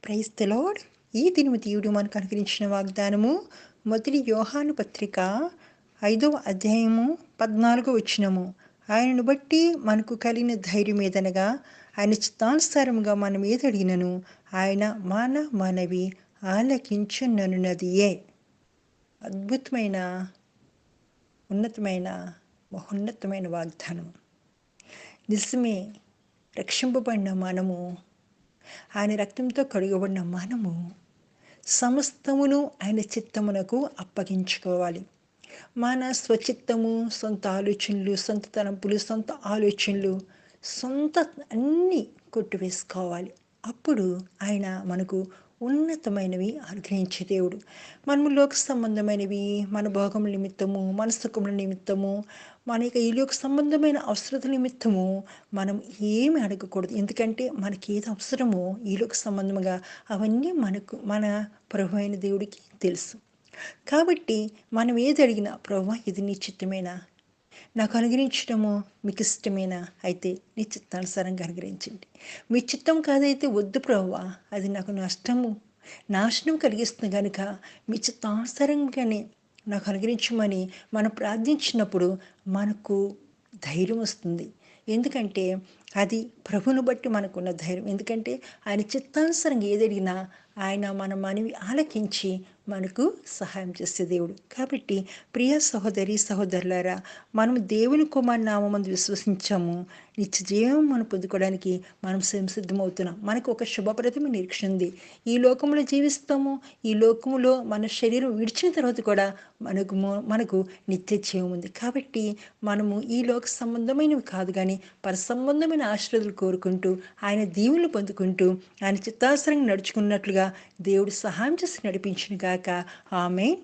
Praise the lord. ఈ దినము దేవుడు మనకు అనుగ్రహించిన వాగ్దానము మొదటి యోహాను పత్రిక 5వ అధ్యాయము 14వ వచనము. ఆయనను బట్టి మనకు కలిగిన ధైర్యం ఏదనగా, ఆయన చిత్తానుసారముగా మనం ఏదడిగినను ఆయన మనవి ఆలకించుననున్నదియే. అద్భుతమైన, ఉన్నతమైన, మహోన్నతమైన వాగ్దానం. నిజమే. రక్షింపబడిన మనము, ఆయన రక్తంతో కడుగబడిన మనము సమస్తమును ఆయన చిత్తమునకు అప్పగించుకోవాలి. మన స్వచిత్తము, సొంత ఆలోచనలు, సొంత తలంపులు, సొంత ఆలోచనలు, సొంత అన్నీ కొట్టివేసుకోవాలి. అప్పుడు ఆయన మనకు ఉన్నతమైనవి అనుగ్రహించే దేవుడు. మనము లోక సంబంధమైనవి, మన భోగముల నిమిత్తము, మన సుఖముల నిమిత్తము, మన యొక్క ఈ లోక సంబంధమైన అవసరతల నిమిత్తము మనం ఏమి అడగకూడదు. ఎందుకంటే మనకి ఏది అవసరమో ఈ లోక సంబంధముగా అవన్నీ మన ప్రభు అయిన దేవుడికి తెలుసు. కాబట్టి మనం ఏది అడిగినా, ప్రభువా ఇది నీ చిత్తమేనా, నాకు అనుగ్రహించడము మీకు ఇష్టమేనా, అయితే నీ చిత్తానుసారంగా అనుగ్రహించండి. మీ చిత్తం కాదైతే వద్దు ప్రభువా, అది నాకు నాశనం కలిగిస్తుంది కనుక మీ చిత్తానుసారంగానే నాకు అనుగ్రహించమని మనం ప్రార్థించినప్పుడు మనకు ధైర్యం వస్తుంది. ఎందుకంటే అది ప్రభువును బట్టి మనకున్న ధైర్యం. ఎందుకంటే ఆయన చిత్తానుసారంగా ఏదడిగినా ఆయన మన మనవి ఆలకించి మనకు సహాయం చేసే దేవుడు. కాబట్టి ప్రియ సహోదరి సహోదరులారా, మనం దేవుని కుమారుని నామమునందు విశ్వసించాము. నిత్య జీవం మనం పొందుకోవడానికి మనం సిద్ధమవుతున్నాం. మనకు ఒక శుభప్రదమైన నిరీక్షణ ఉంది. ఈ లోకంలో జీవిస్తాము. ఈ లోకములో మన శరీరం విడిచిన తర్వాత కూడా మనకు నిత్య జీవం ఉంది. కాబట్టి మనము ఈ లోక సంబంధమైనవి కాదు కానీ సంబంధమైన ఆశీర్వాదాలు కోరుకుంటూ, ఆయన దీవులు పొందుకుంటూ, ఆయన చిత్తానుసారంగా నడుచుకున్నట్లుగా దేవుడు సహాయం చేసి నడిపించును గాక. ఆమేన్.